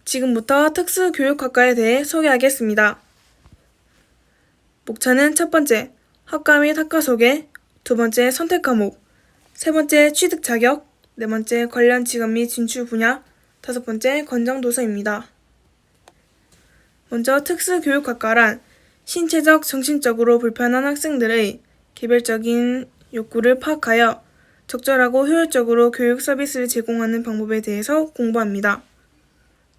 지금부터 특수교육학과에 대해 소개하겠습니다. 목차는 첫 번째, 학과 및 학과 소개, 두 번째, 선택 과목, 세 번째, 취득 자격, 네 번째, 관련 직업 및 진출 분야, 다섯 번째, 권장 도서입니다. 먼저 특수교육학과란 신체적, 정신적으로 불편한 학생들의 개별적인 욕구를 파악하여 적절하고 효율적으로 교육 서비스를 제공하는 방법에 대해서 공부합니다.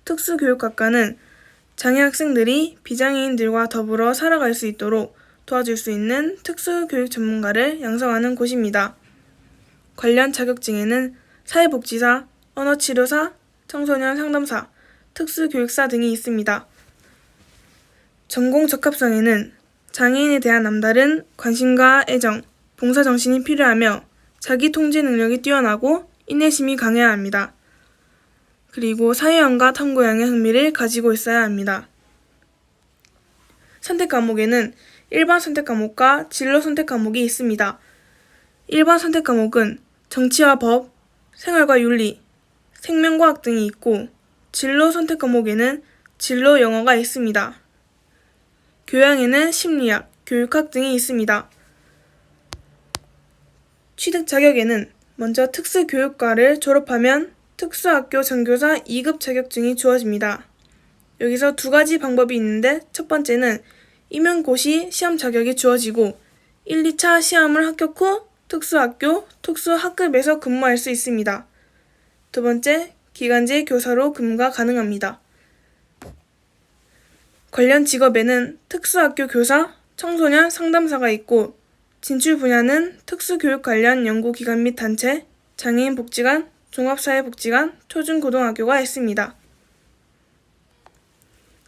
특수교육학과는 장애 학생들이 비장애인들과 더불어 살아갈 수 있도록 도와줄 수 있는 특수교육 전문가를 양성하는 곳입니다. 관련 자격증에는 사회복지사, 언어치료사, 청소년 상담사, 특수교육사 등이 있습니다. 전공 적합성에는 장애인에 대한 남다른 관심과 애정, 봉사정신이 필요하며 자기 통제 능력이 뛰어나고 인내심이 강해야 합니다. 그리고 사회형과 탐구형의 흥미를 가지고 있어야 합니다. 선택 과목에는 일반 선택 과목과 진로 선택 과목이 있습니다. 일반 선택 과목은 정치와 법, 생활과 윤리, 생명과학 등이 있고 진로 선택 과목에는 진로 영어가 있습니다. 교양에는 심리학, 교육학 등이 있습니다. 취득 자격에는 먼저 특수교육과를 졸업하면 특수학교 전교사 2급 자격증이 주어집니다. 여기서 두 가지 방법이 있는데 첫 번째는 임용고시 시험 자격이 주어지고 1, 2차 시험을 합격 후 특수학교, 특수학급에서 근무할 수 있습니다. 두 번째, 기간제 교사로 근무가 가능합니다. 관련 직업에는 특수학교 교사, 청소년 상담사가 있고 진출 분야는 특수교육 관련 연구기관 및 단체, 장애인 복지관, 종합사회복지관, 초중고등학교가 있습니다.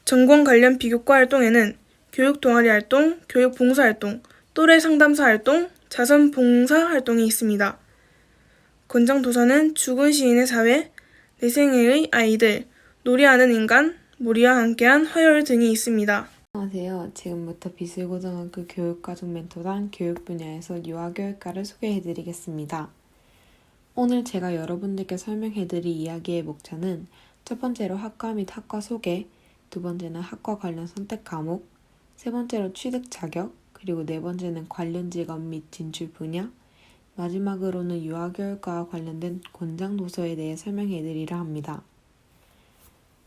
전공 관련 비교과 활동에는 교육 동아리 활동, 교육 봉사 활동, 또래 상담사 활동, 자선 봉사 활동이 있습니다. 권장 도서는 죽은 시인의 사회, 내 생애의 아이들, 놀이하는 인간, 모리와 함께한 화요일 등이 있습니다. 안녕하세요. 지금부터 비슬고등학교 교육과정 멘토단 교육 분야에서 유아교육과를 소개해드리겠습니다. 오늘 제가 여러분들께 설명해드릴 이야기의 목차는 첫 번째로 학과 및 학과 소개, 두 번째는 학과 관련 선택 과목, 세 번째로 취득 자격, 그리고 네 번째는 관련 직업 및 진출 분야, 마지막으로는 유아교육과와 관련된 권장 도서에 대해 설명해드리려 합니다.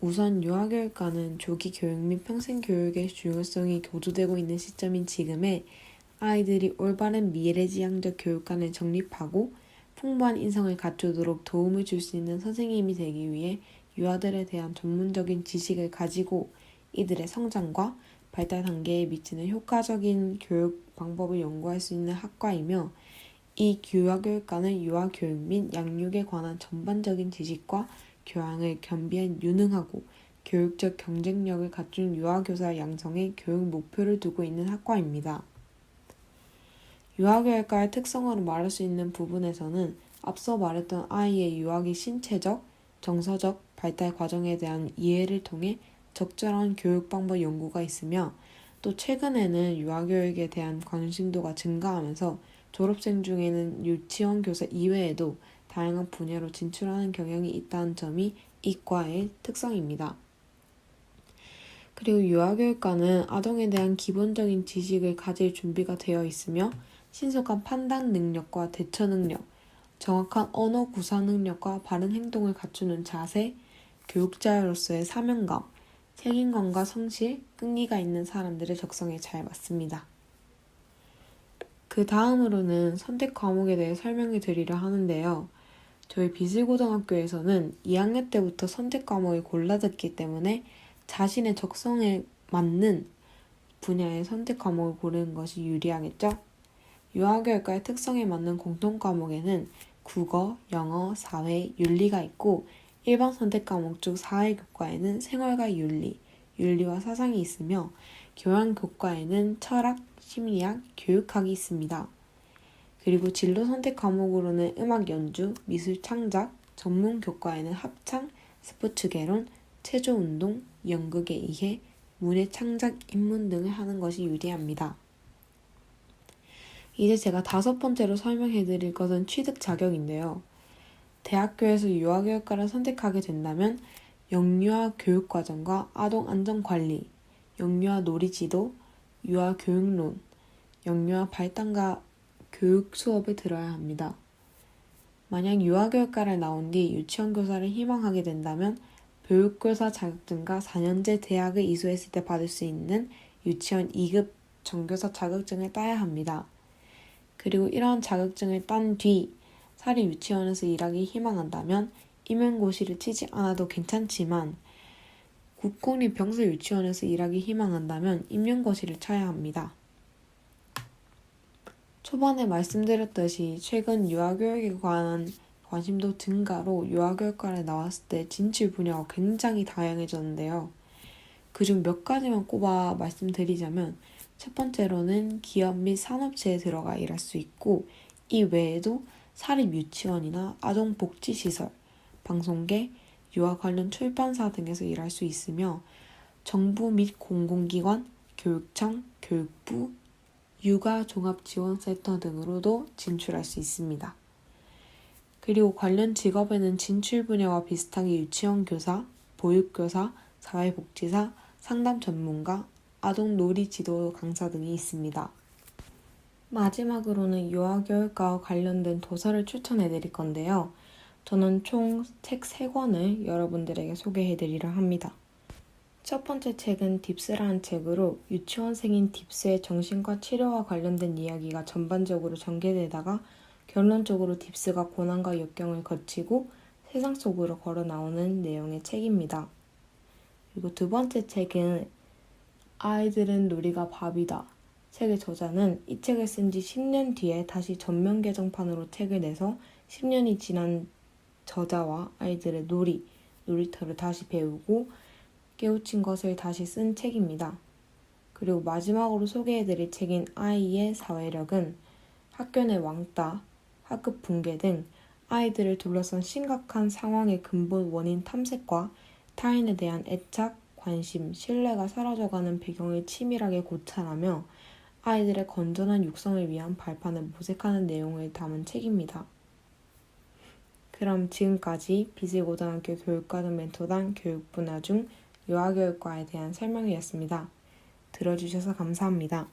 우선 유아교육과는 조기 교육 및 평생교육의 중요성이 교조되고 있는 시점인 지금에 아이들이 올바른 미래지향적 교육관을 정립하고 풍부한 인성을 갖추도록 도움을 줄 수 있는 선생님이 되기 위해 유아들에 대한 전문적인 지식을 가지고 이들의 성장과 발달 단계에 미치는 효과적인 교육 방법을 연구할 수 있는 학과이며 이 유아교육과는 유아교육 및 양육에 관한 전반적인 지식과 교양을 겸비한 유능하고 교육적 경쟁력을 갖춘 유아교사 양성의 교육 목표를 두고 있는 학과입니다. 유아교육과의 특성으로 말할 수 있는 부분에서는 앞서 말했던 아이의 유아기 신체적, 정서적 발달 과정에 대한 이해를 통해 적절한 교육 방법 연구가 있으며 또 최근에는 유아교육에 대한 관심도가 증가하면서 졸업생 중에는 유치원 교사 이외에도 다양한 분야로 진출하는 경향이 있다는 점이 이 과의 특성입니다. 그리고 유아교육과는 아동에 대한 기본적인 지식을 가질 준비가 되어 있으며 신속한 판단 능력과 대처 능력, 정확한 언어 구사 능력과 바른 행동을 갖추는 자세, 교육자로서의 사명감, 책임감과 성실, 끈기가 있는 사람들의 적성에 잘 맞습니다. 그 다음으로는 선택 과목에 대해 설명을 드리려 하는데요. 저희 비슬고등학교에서는 2학년 때부터 선택 과목을 골라듣기 때문에 자신의 적성에 맞는 분야의 선택 과목을 고르는 것이 유리하겠죠? 유아교육과의 특성에 맞는 공통 과목에는 국어, 영어, 사회, 윤리가 있고 일반 선택 과목 중 사회교과에는 생활과 윤리, 윤리와 사상이 있으며 교양교과에는 철학, 심리학, 교육학이 있습니다. 그리고 진로 선택 과목으로는 음악 연주, 미술 창작, 전문 교과에는 합창, 스포츠 개론, 체조 운동, 연극의 이해, 문예 창작 입문 등을 하는 것이 유리합니다. 이제 제가 다섯 번째로 설명해 드릴 것은 취득 자격인데요. 대학교에서 유아교육과를 선택하게 된다면 영유아 교육과정과 아동안전관리, 영유아 놀이지도, 유아 교육론, 영유아 발달과 교육 수업에 들어야 합니다. 만약 유아교육과를 나온 뒤 유치원 교사를 희망하게 된다면 교육교사 자격증과 4년제 대학을 이수했을 때 받을 수 있는 유치원 2급 정교사 자격증을 따야 합니다. 그리고 이러한 자격증을 딴 뒤 사립 유치원에서 일하기 희망한다면 임용고시를 치지 않아도 괜찮지만 국공립 병설 유치원에서 일하기 희망한다면 임용고시를 쳐야 합니다. 초반에 말씀드렸듯이 최근 유아교육에 관한 관심도 증가로 유아교육과를 나왔을 때 진출 분야가 굉장히 다양해졌는데요. 그중 몇 가지만 꼽아 말씀드리자면 첫 번째로는 기업 및 산업체에 들어가 일할 수 있고 이 외에도 사립 유치원이나 아동복지시설, 방송계, 유아 관련 출판사 등에서 일할 수 있으며 정부 및 공공기관, 교육청, 교육부, 육아종합지원센터 등으로도 진출할 수 있습니다. 그리고 관련 직업에는 진출 분야와 비슷하게 유치원 교사, 보육교사, 사회복지사, 상담 전문가, 아동놀이 지도 강사 등이 있습니다. 마지막으로는 유아교육과 관련된 도서를 추천해 드릴 건데요. 저는 총 책 3권을 여러분들에게 소개해 드리려 합니다. 첫 번째 책은 딥스라는 책으로 유치원생인 딥스의 정신과 치료와 관련된 이야기가 전반적으로 전개되다가 결론적으로 딥스가 고난과 역경을 거치고 세상 속으로 걸어 나오는 내용의 책입니다. 그리고 두 번째 책은 아이들은 놀이가 밥이다. 책의 저자는 이 책을 쓴 지 10년 뒤에 다시 전면 개정판으로 책을 내서 10년이 지난 저자와 아이들의 놀이터를 다시 배우고 깨우친 것을 다시 쓴 책입니다. 그리고 마지막으로 소개해드릴 책인 아이의 사회력은 학교 내 왕따, 학급 붕괴 등 아이들을 둘러싼 심각한 상황의 근본 원인 탐색과 타인에 대한 애착, 관심, 신뢰가 사라져가는 배경을 치밀하게 고찰하며 아이들의 건전한 육성을 위한 발판을 모색하는 내용을 담은 책입니다. 그럼 지금까지 비슬고등학교 교육과정 멘토단 교육분야 중 유아교육과에 대한 설명이었습니다. 들어주셔서 감사합니다.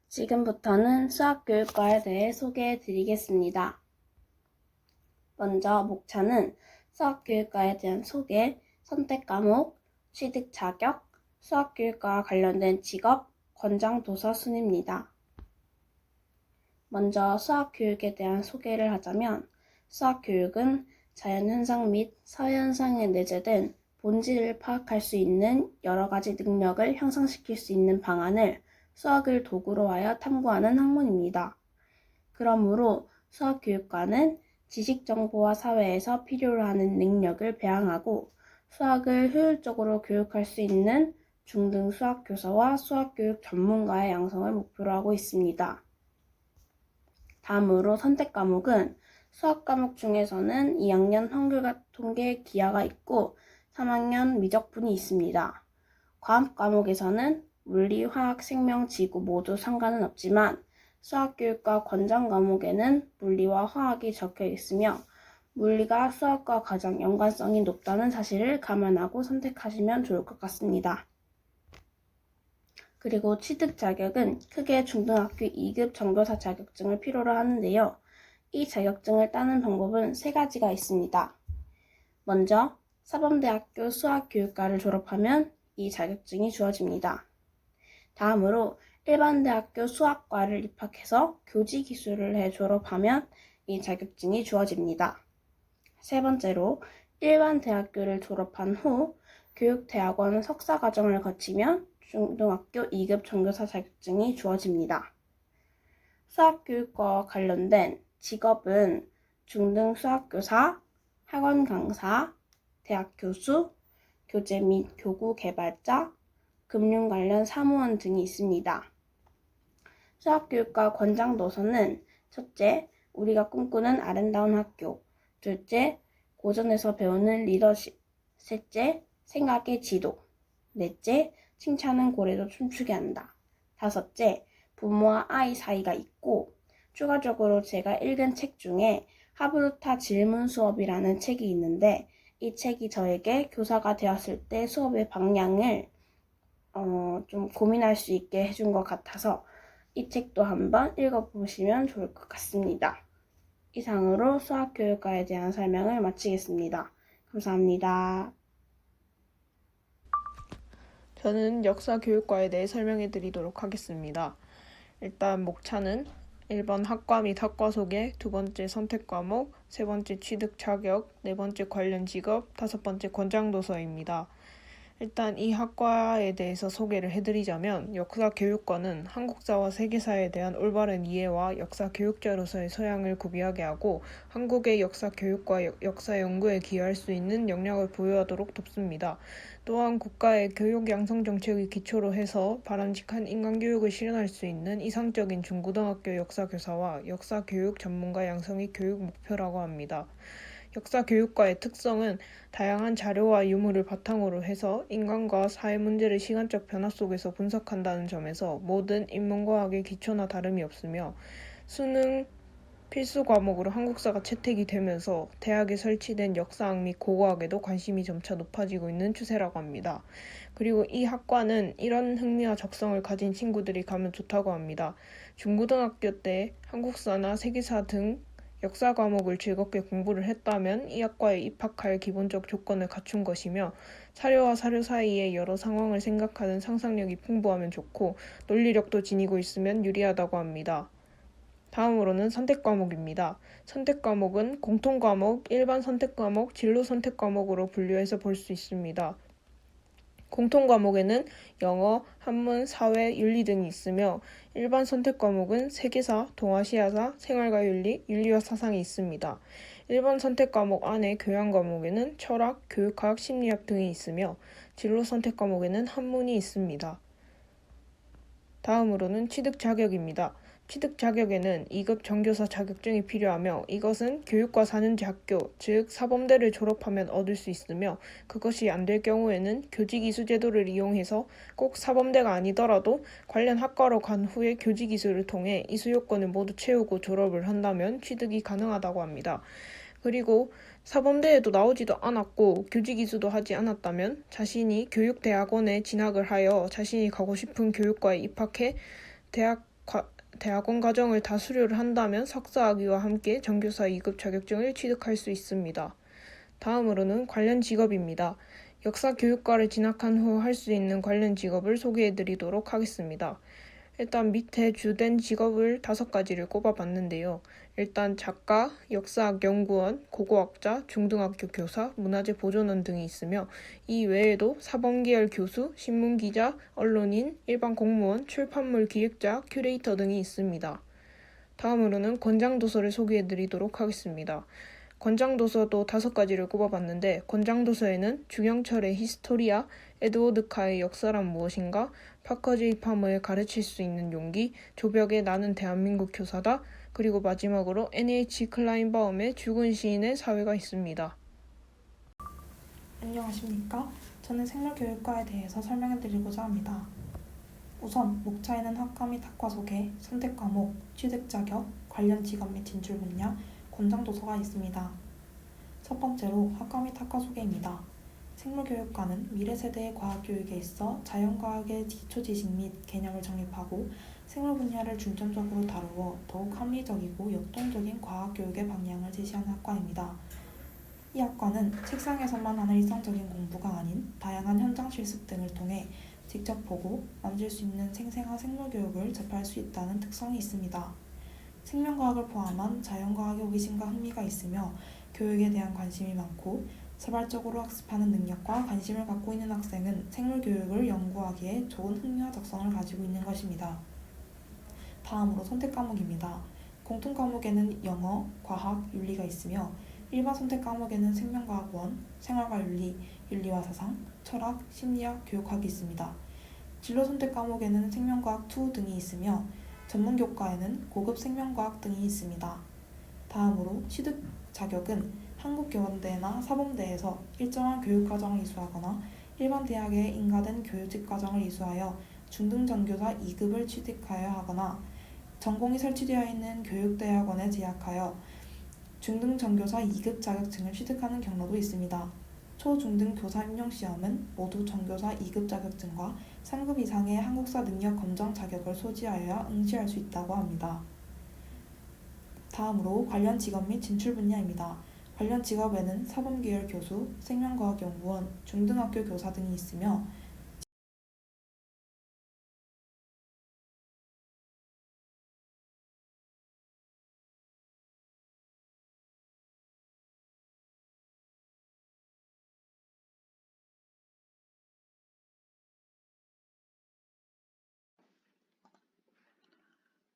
지금부터는 수학교육과에 대해 소개해 드리겠습니다. 먼저 목차는 수학교육과에 대한 소개, 선택 과목, 취득 자격, 수학교육과와 관련된 직업, 권장 도서 순입니다. 먼저 수학교육에 대한 소개를 하자면 수학교육은 자연현상 및 사회현상에 내재된 본질을 파악할 수 있는 여러 가지 능력을 향상시킬 수 있는 방안을 수학을 도구로 하여 탐구하는 학문입니다. 그러므로 수학교육과는 지식정보와 사회에서 필요로 하는 능력을 배양하고 수학을 효율적으로 교육할 수 있는 중등 수학교사와 수학교육 전문가의 양성을 목표로 하고 있습니다. 다음으로 선택 과목은 수학 과목 중에서는 2학년 확률과 통계 기하가 있고 3학년 미적분이 있습니다. 과학 과목에서는 물리, 화학, 생명, 지구 모두 상관은 없지만 수학교육과 권장 과목에는 물리와 화학이 적혀 있으며 물리가 수학과 가장 연관성이 높다는 사실을 감안하고 선택하시면 좋을 것 같습니다. 그리고 취득 자격은 크게 중등학교 2급 정교사 자격증을 필요로 하는데요. 이 자격증을 따는 방법은 3가지가 있습니다. 먼저 사범대학교 수학교육과를 졸업하면 이 자격증이 주어집니다. 다음으로 일반대학교 수학과를 입학해서 교직이수를 해 졸업하면 이 자격증이 주어집니다. 세 번째로 일반 대학교를 졸업한 후 교육대학원 석사과정을 거치면 중등학교 2급 정교사 자격증이 주어집니다. 수학교육과와 관련된 직업은 중등 수학교사, 학원 강사, 대학 교수, 교재 및 교구 개발자, 금융 관련 사무원 등이 있습니다. 수학교육과 권장 도서는 첫째, 우리가 꿈꾸는 아름다운 학교, 둘째, 고전에서 배우는 리더십, 셋째, 생각의 지도, 넷째, 칭찬은 고래도 춤추게 한다, 다섯째, 부모와 아이 사이가 있고, 추가적으로 제가 읽은 책 중에 하브루타 질문 수업이라는 책이 있는데 이 책이 저에게 교사가 되었을 때 수업의 방향을 좀 고민할 수 있게 해준 것 같아서 이 책도 한번 읽어보시면 좋을 것 같습니다. 이상으로 수학교육과에 대한 설명을 마치겠습니다. 감사합니다. 저는 역사 교육과에 대해 설명해 드리도록 하겠습니다. 일단 목차는 1번 학과 및 학과 소개, 2번째 선택 과목, 3번째 취득 자격, 4번째 관련 직업, 5번째 권장 도서입니다. 일단 이 학과에 대해서 소개를 해드리자면 역사 교육과는 한국사와 세계사에 대한 올바른 이해와 역사 교육자로서의 소양을 구비하게 하고 한국의 역사 교육과 역사 연구에 기여할 수 있는 역량을 보유하도록 돕습니다. 또한 국가의 교육 양성 정책을 기초로 해서 바람직한 인간 교육을 실현할 수 있는 이상적인 중고등학교 역사 교사와 역사 교육 전문가 양성이 교육 목표라고 합니다. 역사 교육과의 특성은 다양한 자료와 유물을 바탕으로 해서 인간과 사회 문제를 시간적 변화 속에서 분석한다는 점에서 모든 인문과학의 기초나 다름이 없으며 수능 필수 과목으로 한국사가 채택이 되면서 대학에 설치된 역사학 및 고고학에도 관심이 점차 높아지고 있는 추세라고 합니다. 그리고 이 학과는 이런 흥미와 적성을 가진 친구들이 가면 좋다고 합니다. 중고등학교 때 한국사나 세계사 등 역사 과목을 즐겁게 공부를 했다면 이 학과에 입학할 기본적 조건을 갖춘 것이며 사료와 사료 사이의 여러 상황을 생각하는 상상력이 풍부하면 좋고 논리력도 지니고 있으면 유리하다고 합니다. 다음으로는 선택 과목입니다. 선택 과목은 공통 과목, 일반 선택 과목, 진로 선택 과목으로 분류해서 볼 수 있습니다. 공통 과목에는 영어, 한문, 사회, 윤리 등이 있으며 일반 선택 과목은 세계사, 동아시아사, 생활과 윤리, 윤리와 사상이 있습니다. 일반 선택 과목 안에 교양 과목에는 철학, 교육학, 심리학 등이 있으며 진로 선택 과목에는 한문이 있습니다. 다음으로는 취득 자격입니다. 취득 자격에는 2급 정교사 자격증이 필요하며 이것은 교육과 4년제 학교, 즉 사범대를 졸업하면 얻을 수 있으며 그것이 안 될 경우에는 교직이수 제도를 이용해서 꼭 사범대가 아니더라도 관련 학과로 간 후에 교직이수를 통해 이수 요건을 모두 채우고 졸업을 한다면 취득이 가능하다고 합니다. 그리고 사범대에도 나오지도 않았고 교직이수도 하지 않았다면 자신이 교육대학원에 진학을 하여 자신이 가고 싶은 교육과에 입학해 대학원 과정을 다 수료를 한다면 석사학위와 함께 정교사 2급 자격증을 취득할 수 있습니다. 다음으로는 관련 직업입니다. 역사 교육과를 진학한 후 할 수 있는 관련 직업을 소개해드리도록 하겠습니다. 일단 밑에 주된 직업을 5가지를 꼽아봤는데요. 일단 작가, 역사학 연구원, 고고학자, 중등학교 교사, 문화재 보존원 등이 있으며 이 외에도 사범계열 교수, 신문기자, 언론인, 일반 공무원, 출판물 기획자, 큐레이터 등이 있습니다. 다음으로는 권장도서를 소개해드리도록 하겠습니다. 권장도서도 5가지를 꼽아봤는데 권장도서에는 주경철의 히스토리아, 에드워드 카의 역사란 무엇인가, 파커 제이 파머의 가르칠 수 있는 용기, 조벽의 나는 대한민국 교사다, 그리고 마지막으로 NH 클라인바움의 죽은 시인의 사회가 있습니다. 안녕하십니까? 저는 생물교육과에 대해서 설명해드리고자 합니다. 우선 목차에는 학과 및 학과 소개, 선택 과목, 취득 자격, 관련 직업 및 진출 분야, 권장도서가 있습니다. 첫 번째로 학과 및 학과 소개입니다. 생물교육과는 미래 세대의 과학교육에 있어 자연과학의 기초 지식 및 개념을 정립하고 생물 분야를 중점적으로 다루어 더욱 합리적이고 역동적인 과학교육의 방향을 제시하는 학과입니다. 이 학과는 책상에서만 하는 일상적인 공부가 아닌 다양한 현장 실습 등을 통해 직접 보고 만질 수 있는 생생한 생물교육을 접할 수 있다는 특성이 있습니다. 생명과학을 포함한 자연과학에 호기심과 흥미가 있으며 교육에 대한 관심이 많고 자발적으로 학습하는 능력과 관심을 갖고 있는 학생은 생물교육을 연구하기에 좋은 흥미와 적성을 가지고 있는 것입니다. 다음으로 선택 과목입니다. 공통 과목에는 영어, 과학, 윤리가 있으며 일반 선택 과목에는 생명과학원, 생활과 윤리, 윤리와 사상, 철학, 심리학, 교육학이 있습니다. 진로 선택 과목에는 생명과학 2 등이 있으며 전문 교과에는 고급 생명과학 등이 있습니다. 다음으로 취득 자격은 한국교원대나 사범대에서 일정한 교육과정을 이수하거나 일반 대학에 인가된 교직과정을 이수하여 중등전교사 2급을 취득하여야 하거나 전공이 설치되어 있는 교육대학원에 재학하여 중등전교사 2급 자격증을 취득하는 경로도 있습니다. 초, 중 등 교사 임용 시험은 모두 전교사 2급 자격증과 3급 이상의 한국사 능력 검정 자격을 소지하여야 응시할 수 있다고 합니다. 다음으로 관련 직업 및 진출 분야입니다. 관련 직업에는 사범계열 교수, 생명과학연구원, 중등학교 교사 등이 있으며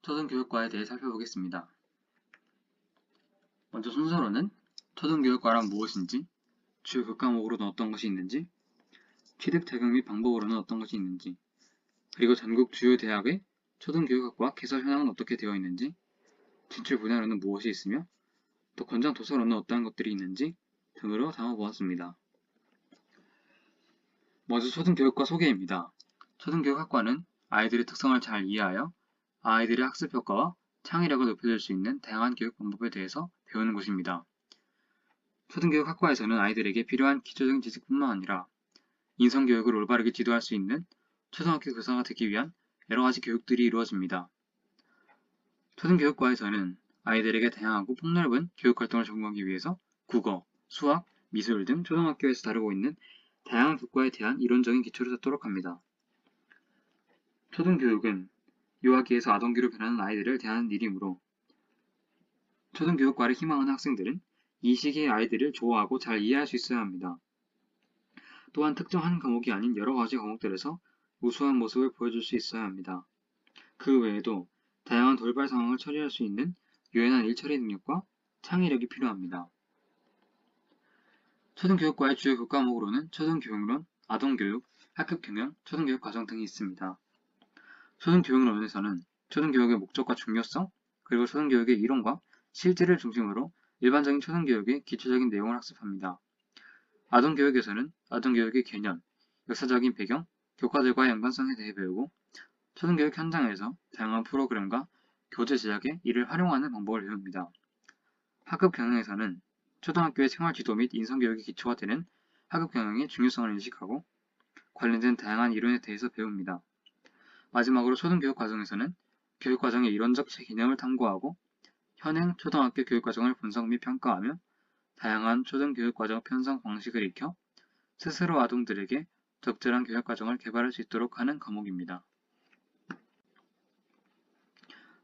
초등교육과에 대해 살펴보겠습니다. 먼저 순서로는 초등교육과란 무엇인지, 주요 교과목으로는 어떤 것이 있는지, 취득 자격 및 방법으로는 어떤 것이 있는지, 그리고 전국 주요 대학의 초등교육학과 개설 현황은 어떻게 되어 있는지, 진출 분야로는 무엇이 있으며, 또 권장 도서로는 어떠한 것들이 있는지 등으로 담아보았습니다. 먼저 초등교육과 소개입니다. 초등교육학과는 아이들의 특성을 잘 이해하여 아이들의 학습 효과와 창의력을 높여줄 수 있는 다양한 교육 방법에 대해서 배우는 곳입니다. 초등교육학과에서는 아이들에게 필요한 기초적인 지식뿐만 아니라 인성교육을 올바르게 지도할 수 있는 초등학교 교사가 되기 위한 여러가지 교육들이 이루어집니다. 초등교육과에서는 아이들에게 다양하고 폭넓은 교육활동을 전공하기 위해서 국어, 수학, 미술 등 초등학교에서 다루고 있는 다양한 교과에 대한 이론적인 기초를 쌓도록 합니다. 초등교육은 유아기에서 아동기로 변하는 아이들을 대하는 일이므로 초등교육과를 희망하는 학생들은 이 시기의 아이들을 좋아하고 잘 이해할 수 있어야 합니다. 또한 특정 한 과목이 아닌 여러 가지 과목들에서 우수한 모습을 보여줄 수 있어야 합니다. 그 외에도 다양한 돌발 상황을 처리할 수 있는 유연한 일처리 능력과 창의력이 필요합니다. 초등교육과의 주요 교과목으로는 초등교육론, 아동교육, 학급경영, 초등교육 과정 등이 있습니다. 초등교육론에서는 초등교육의 목적과 중요성, 그리고 초등교육의 이론과 실제를 중심으로 일반적인 초등교육의 기초적인 내용을 학습합니다. 아동교육에서는 아동교육의 개념, 역사적인 배경, 교과들과의 연관성에 대해 배우고 초등교육 현장에서 다양한 프로그램과 교재 제작에 이를 활용하는 방법을 배웁니다. 학급경영에서는 초등학교의 생활지도 및 인성교육의 기초가 되는 학급경영의 중요성을 인식하고 관련된 다양한 이론에 대해서 배웁니다. 마지막으로 초등교육 과정에서는 교육과정의 이론적 개념을 탐구하고 현행 초등학교 교육과정을 분석 및 평가하며 다양한 초등교육과정 편성 방식을 익혀 스스로 아동들에게 적절한 교육과정을 개발할 수 있도록 하는 과목입니다.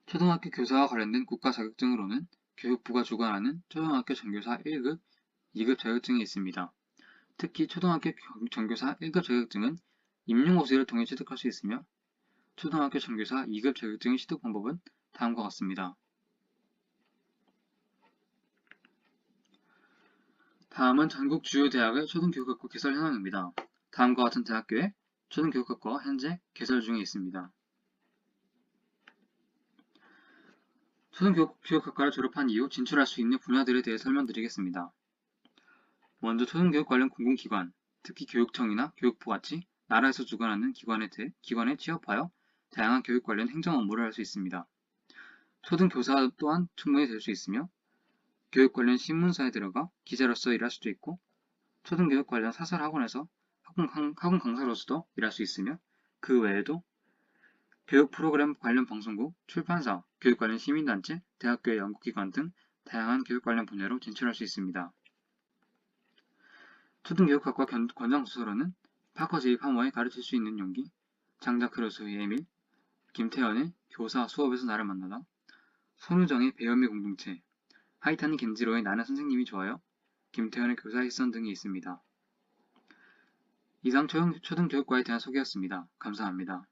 초등학교 교사와 관련된 국가 자격증으로는 교육부가 주관하는 초등학교 전교사 1급, 2급 자격증이 있습니다. 특히 초등학교 전교사 1급 자격증은 임용고시를 통해 취득할 수 있으며 초등학교 전교사 2급 자격증의 취득 방법은 다음과 같습니다. 다음은 전국 주요 대학의 초등교육학과 개설 현황입니다. 다음과 같은 대학교의 초등교육학과가 현재 개설 중에 있습니다. 초등교육학과를 졸업한 이후 진출할 수 있는 분야들에 대해 설명드리겠습니다. 먼저 초등교육 관련 공공기관, 특히 교육청이나 교육부 같이 나라에서 주관하는 기관에 취업하여 다양한 교육 관련 행정 업무를 할 수 있습니다. 초등교사 또한 충분히 될 수 있으며 교육 관련 신문사에 들어가 기자로서 일할 수도 있고 초등교육 관련 사설학원에서 학원 강사로서도 일할 수 있으며 그 외에도 교육 프로그램 관련 방송국, 출판사, 교육 관련 시민단체, 대학교의 연구기관 등 다양한 교육 관련 분야로 진출할 수 있습니다. 초등교육학과 권장도서로는 파커 제이 파머의 가르칠 수 있는 용기, 장자 크루소의 에밀, 김태현의 교사 수업에서 나를 만나다, 손우정의 배움의 공동체, 하이타니 겐지로의 나는 선생님이 좋아요, 김태현의 교사의 시선 등이 있습니다. 이상 초등교육과에 대한 소개였습니다. 감사합니다.